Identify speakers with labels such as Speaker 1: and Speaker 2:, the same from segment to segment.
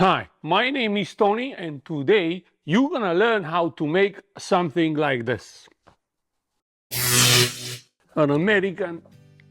Speaker 1: Hi, my name is Tony, and today you're gonna learn how to make something like this. An American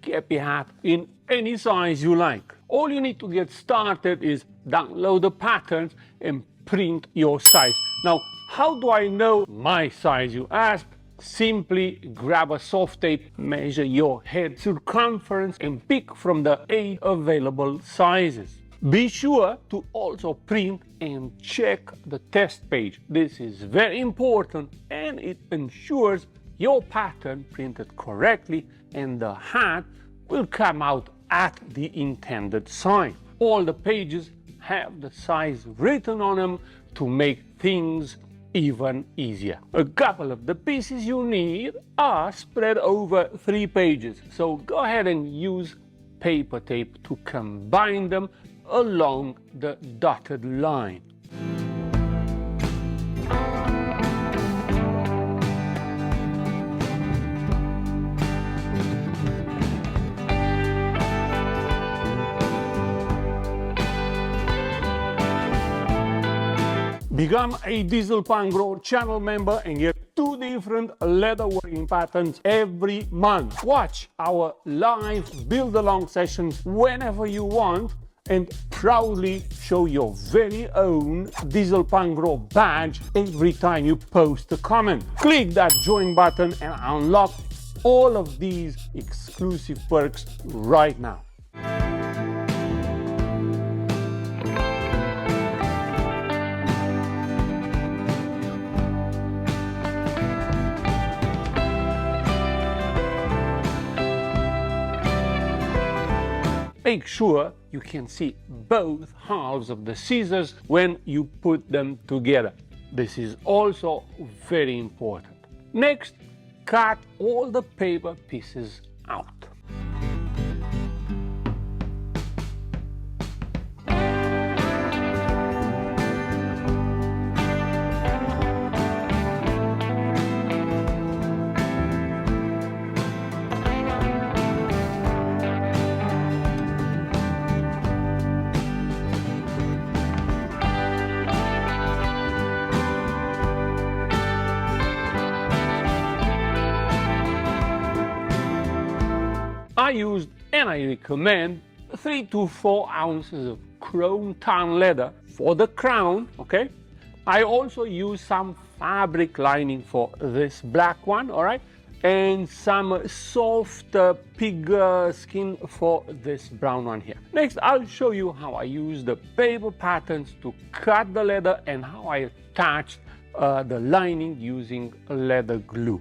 Speaker 1: Kepi hat in any size you like. All you need to get started is download the patterns and print your size. Now, how do I know my size, you ask? Simply grab a soft tape, measure your head circumference and pick from the 8 available sizes. Be sure to also print and check the test page. This is very important and it ensures your pattern printed correctly and the hat will come out at the intended size. All the pages have the size written on them to make things even easier. A couple of the pieces you need are spread over 3 pages, so go ahead and use paper tape to combine them along the dotted line. Become a Diesel Punk Road channel member and get 2 different leather working patterns every month. Watch our live build-along sessions whenever you want and proudly show your very own Diesel Punk Road badge every time you post a comment. Click that join button and unlock all of these exclusive perks right now. Make sure you can see both halves of the scissors when you put them together. This is also very important. Next, cut all the paper pieces out. I used, and I recommend, 3 to 4 ounces of chrome tan leather for the crown, okay? I also use some fabric lining for this black one, all right? And some soft pig skin for this brown one here. Next, I'll show you how I use the paper patterns to cut the leather and how I attach the lining using leather glue.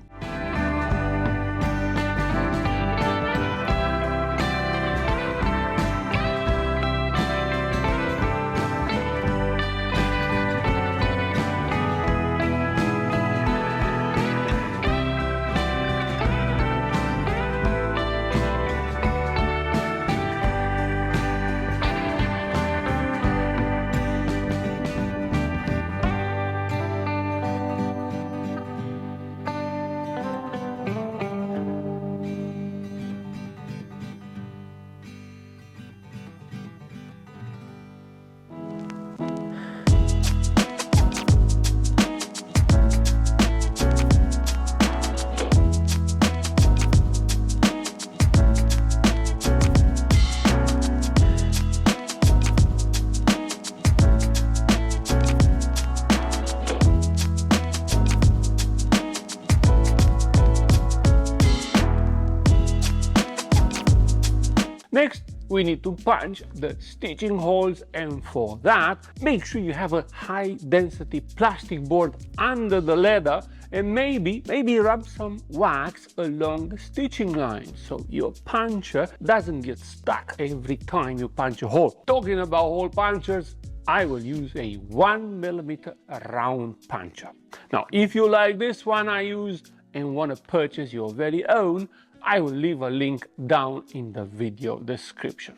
Speaker 1: Next, we need to punch the stitching holes, and for that, make sure you have a high density plastic board under the leather and maybe rub some wax along the stitching line so your puncher doesn't get stuck every time you punch a hole. Talking about hole punchers, I will use a 1mm round puncher. Now, if you like this one I used and want to purchase your very own, I will leave a link down in the video description.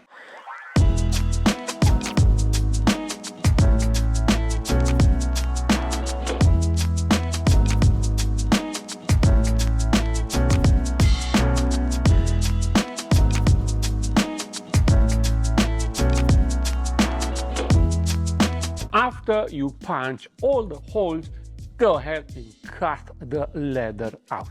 Speaker 1: after you punch all the holes, go ahead and cut the leather out.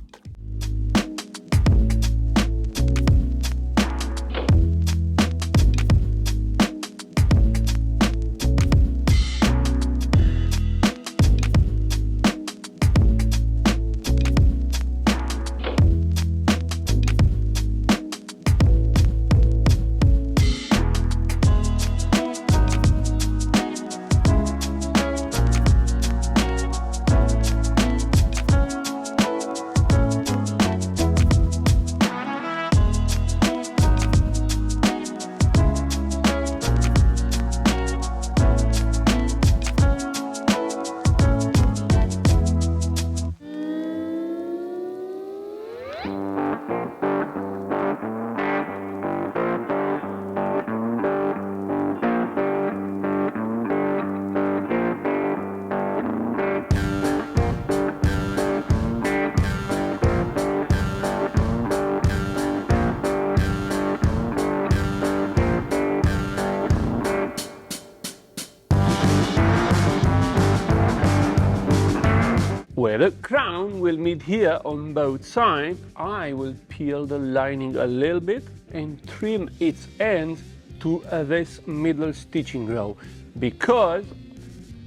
Speaker 1: Where the crown will meet here on both sides, I will peel the lining a little bit and trim its ends to this middle stitching row, because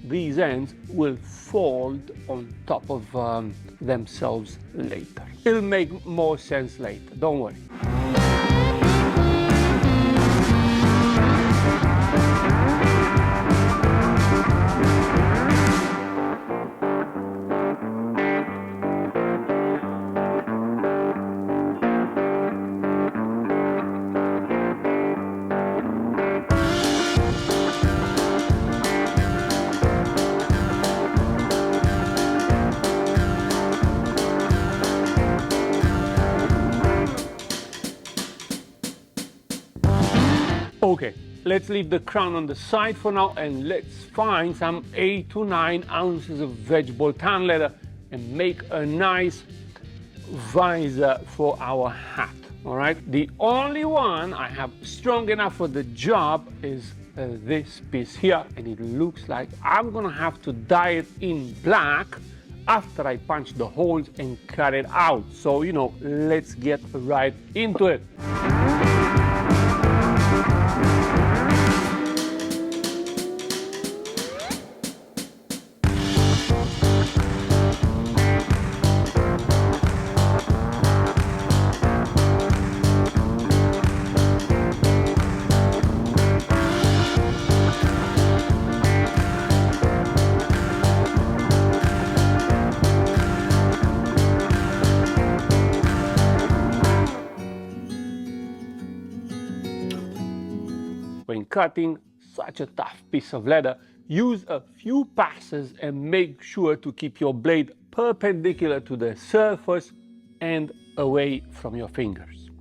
Speaker 1: these ends will fold on top of themselves later. It'll make more sense later, don't worry. Okay, let's leave the crown on the side for now and let's find some 8 to 9 ounces of vegetable tan leather and make a nice visor for our hat. All right, the only one I have strong enough for the job is this piece here, and it looks like I'm gonna have to dye it in black after I punch the holes and cut it out. So, you know, let's get right into it. When cutting such a tough piece of leather, use a few passes and make sure to keep your blade perpendicular to the surface and away from your fingers.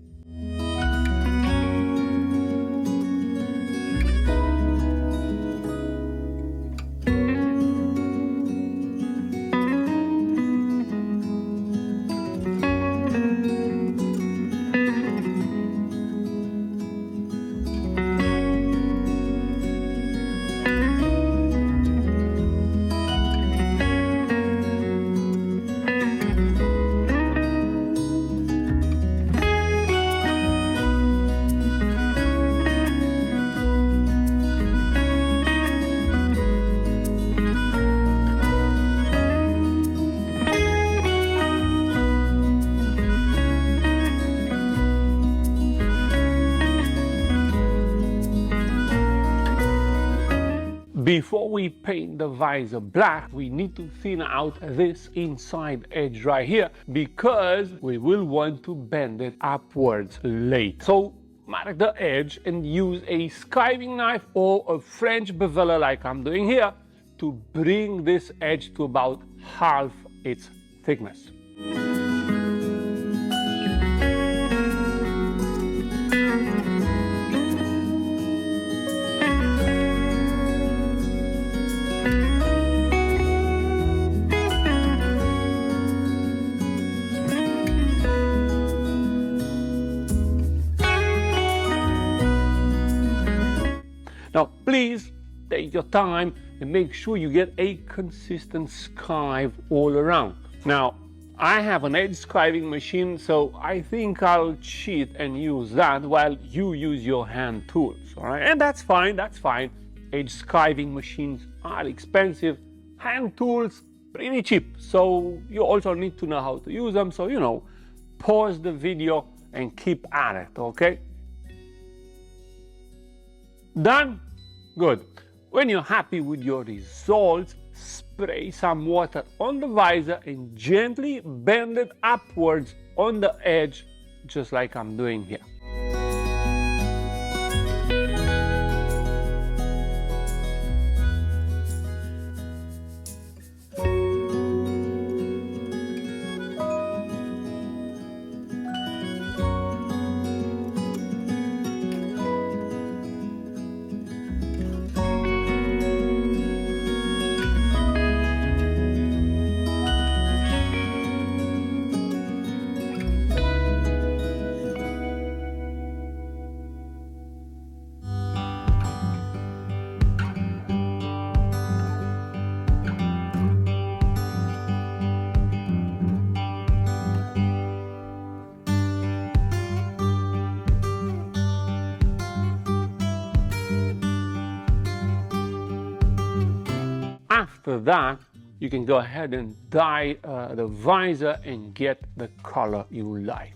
Speaker 1: Before we paint the visor black, we need to thin out this inside edge right here, because we will want to bend it upwards later. So mark the edge and use a skiving knife or a French beveler like I'm doing here to bring this edge to about half its thickness. Now, please take your time and make sure you get a consistent skive all around. Now, I have an edge skiving machine, so I think I'll cheat and use that while you use your hand tools, all right? And that's fine, that's fine. Edge skiving machines are expensive, hand tools pretty cheap, so you also need to know how to use them. So, you know, pause the video and keep at it, okay? Done? Good. When you're happy with your results, spray some water on the visor and gently bend it upwards on the edge, just like I'm doing here. After that, you can go ahead and dye the visor and get the color you like.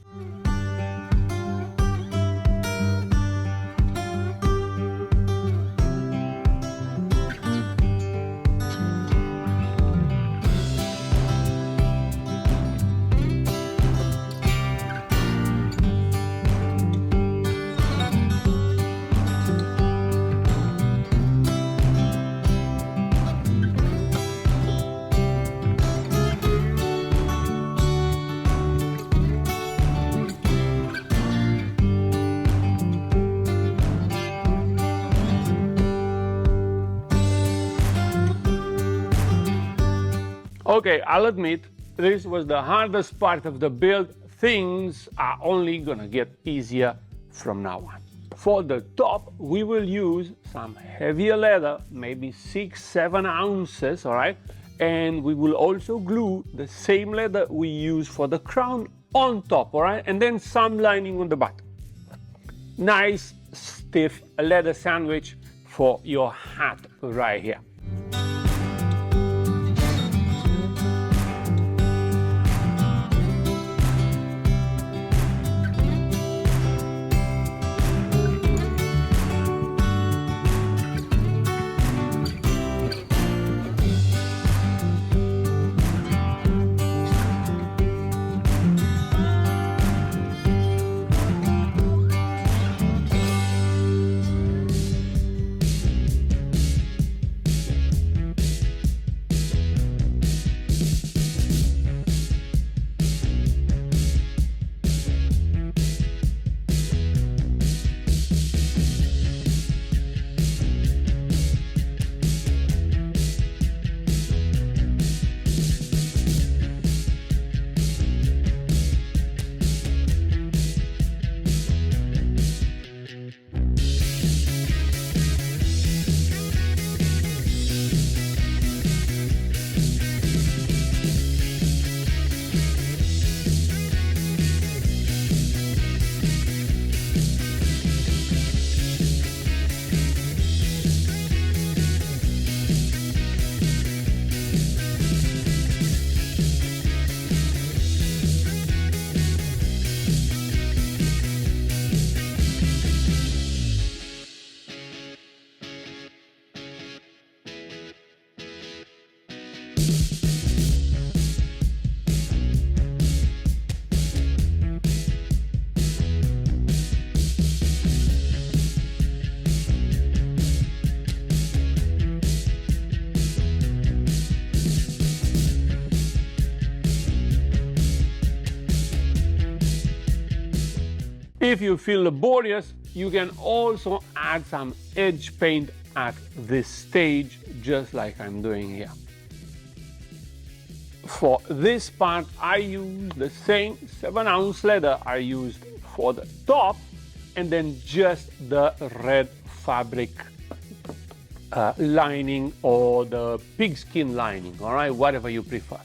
Speaker 1: Okay, I'll admit, this was the hardest part of the build. Things are only gonna get easier from now on. For the top, we will use some heavier leather, maybe 6-7 ounces, all right? And we will also glue the same leather we use for the crown on top, all right? And then some lining on the bottom. Nice, stiff leather sandwich for your hat right here. If you feel laborious, you can also add some edge paint at this stage, just like I'm doing here. For this part, I use the same 7-ounce leather I used for the top, and then just the red fabric lining or the pigskin lining, all right, whatever you prefer.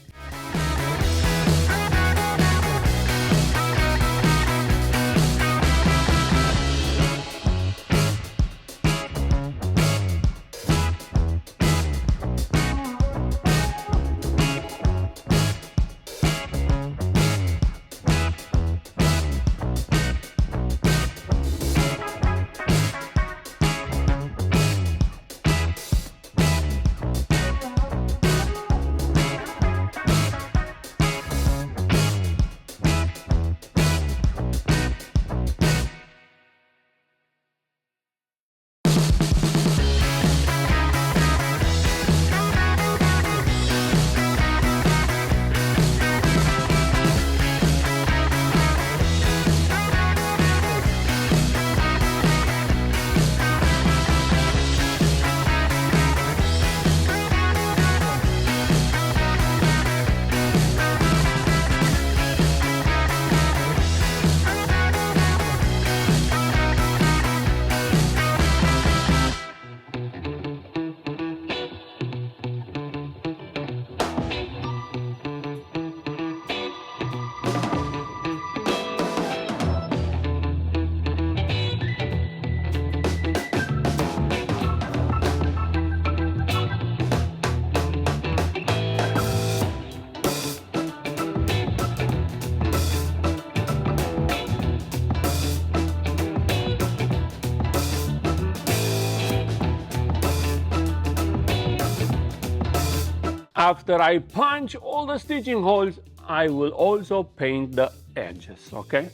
Speaker 1: After I punch all the stitching holes, I will also paint the edges, okay?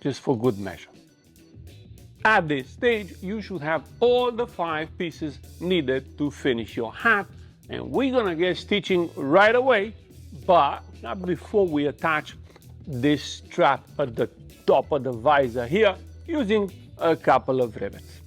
Speaker 1: Just for good measure. At this stage, you should have all the 5 pieces needed to finish your hat, and we're gonna get stitching right away, but not before we attach this strap at the top of the visor here using a couple of rivets.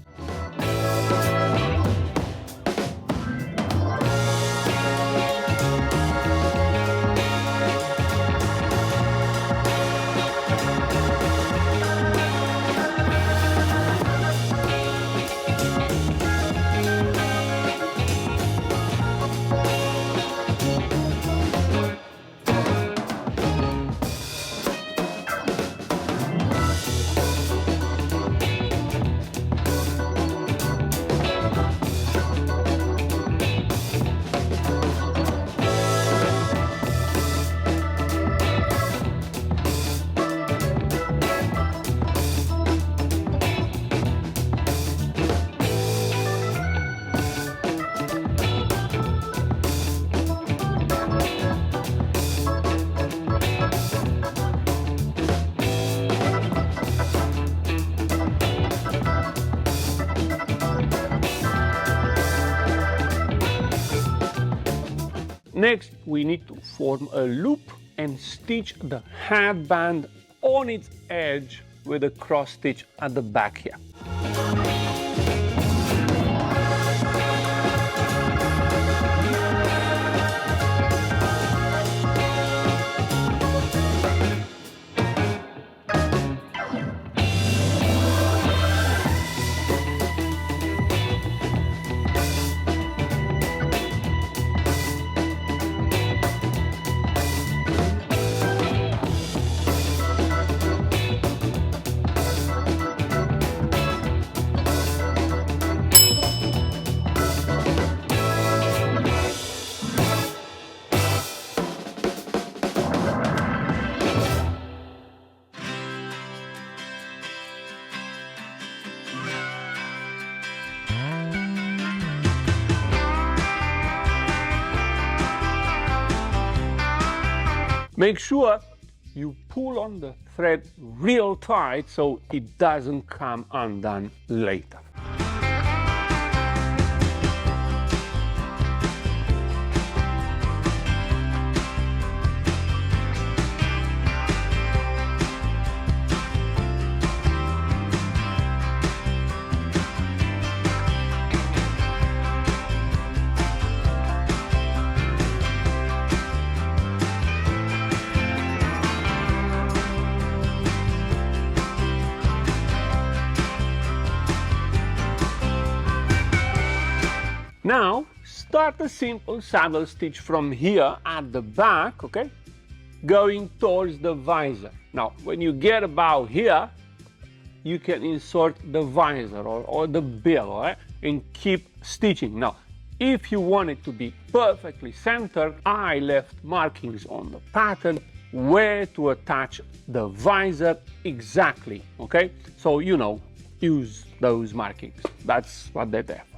Speaker 1: Next, we need to form a loop and stitch the headband on its edge with a cross stitch at the back here. Make sure you pull on the thread real tight so it doesn't come undone later. Now start a simple saddle stitch from here at the back, okay, going towards the visor. Now when you get about here, you can insert the visor or the bill, right, and keep stitching. Now if you want it to be perfectly centered, I left markings on the pattern where to attach the visor exactly, okay? So, you know, use those markings. That's what they're there for.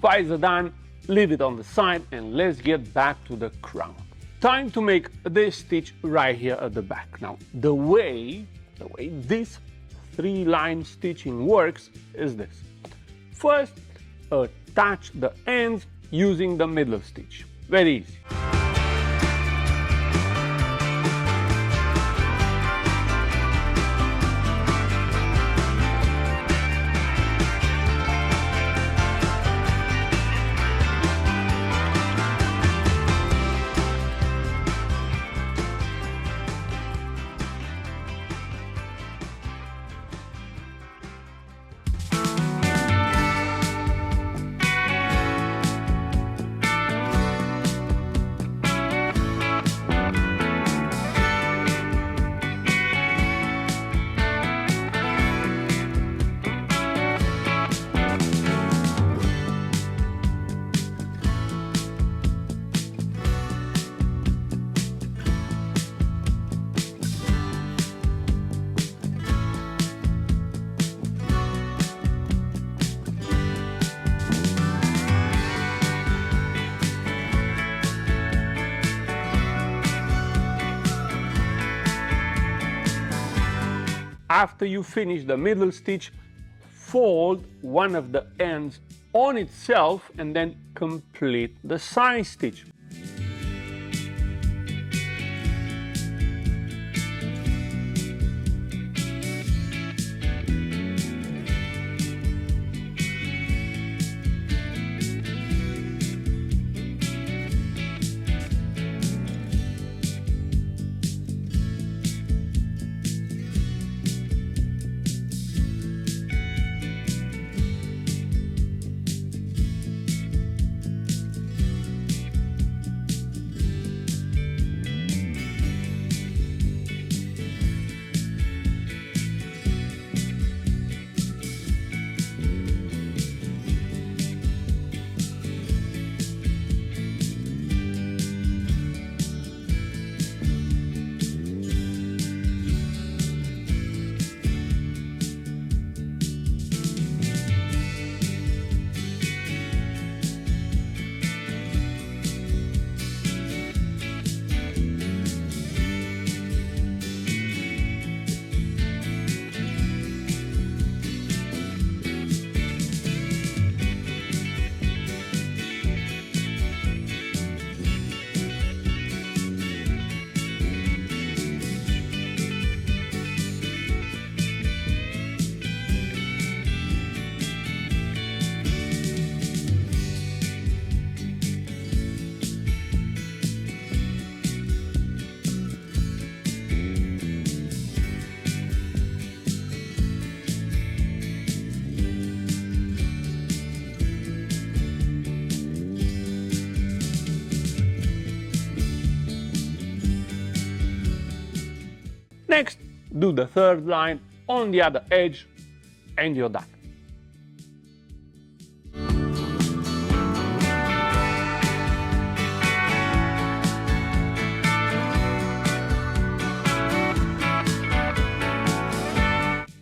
Speaker 1: Visor done, leave it on the side, and let's get back to the crown. Time to make this stitch right here at the back. Now the way this 3-line stitching works is this. First, attach the ends using the middle stitch. Very easy. After you finish the middle stitch, fold one of the ends on itself and then complete the side stitch. Next, do the third line on the other edge and you're done.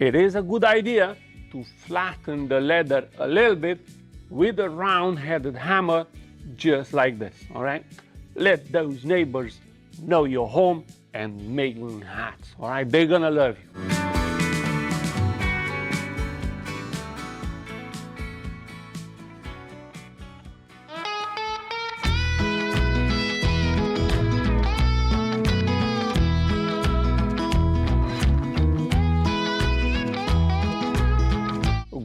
Speaker 1: it is a good idea to flatten the leather a little bit with a round-headed hammer, just like this, all right? Let those neighbors know you're home and making hats, all right? They're gonna love you.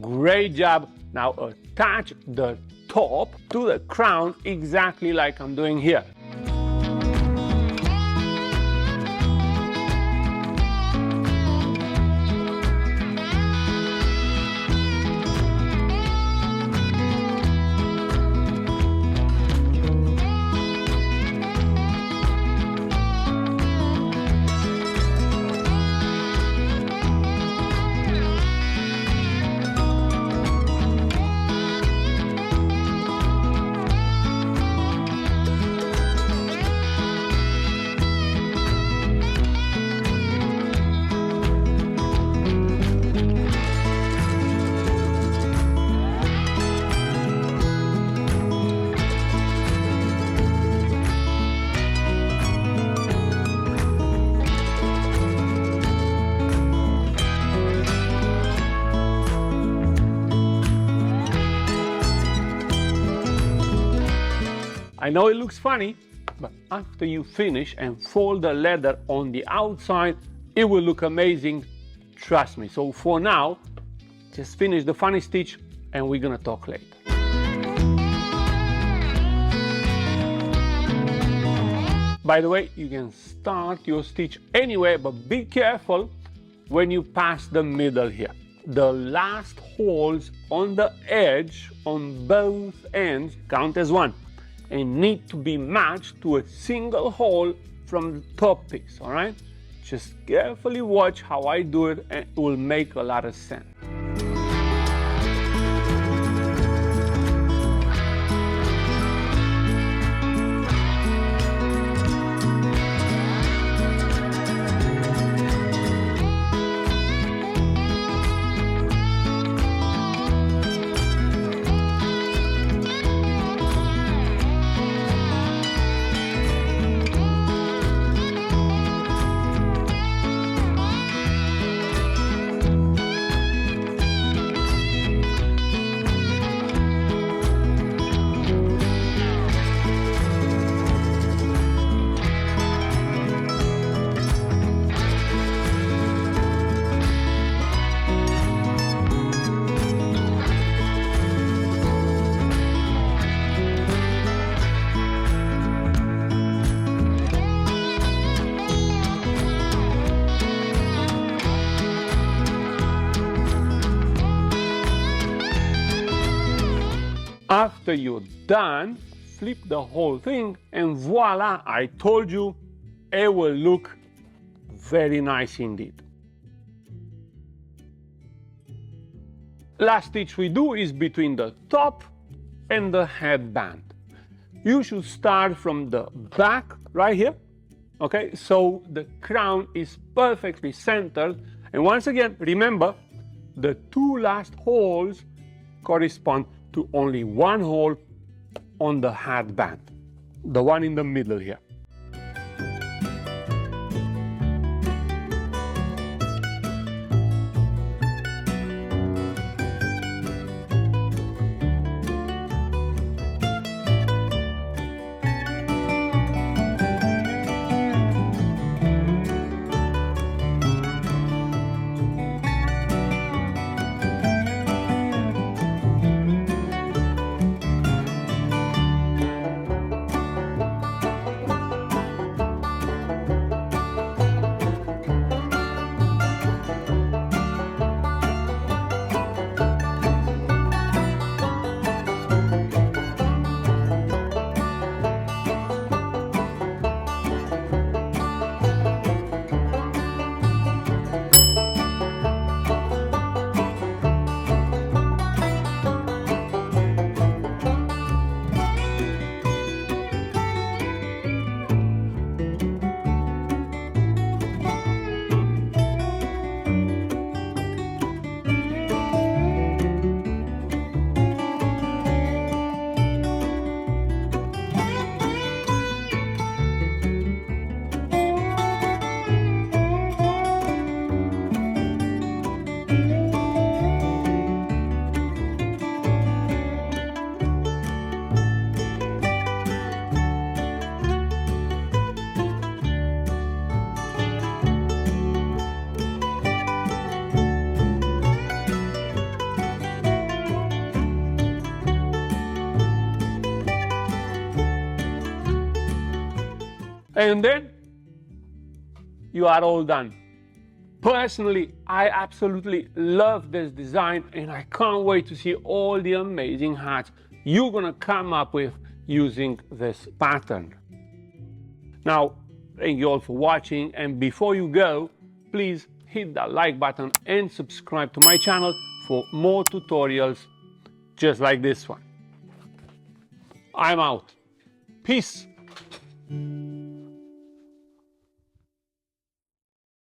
Speaker 1: Great job. Now attach the top to the crown exactly like I'm doing here. I know it looks funny, but after you finish and fold the leather on the outside, it will look amazing, trust me. So for now, just finish the funny stitch and we're gonna talk later. By the way, you can start your stitch anywhere, but be careful when you pass the middle here. The last holes on the edge on both ends count as one and need to be matched to a single hole from the top piece, all right? Just carefully watch how I do it and it will make a lot of sense. After you're done, flip the whole thing and voila, I told you, it will look very nice indeed. Last stitch we do is between the top and the headband. You should start from the back right here, okay? So the crown is perfectly centered. And once again, remember, the two last holes correspond to only one hole on the headband, the one in the middle here. And then you are all done. Personally, I absolutely love this design and I can't wait to see all the amazing hats you're gonna come up with using this pattern. Now, thank you all for watching, and before you go, please hit that like button and subscribe to my channel for more tutorials just like this one. I'm out. Peace.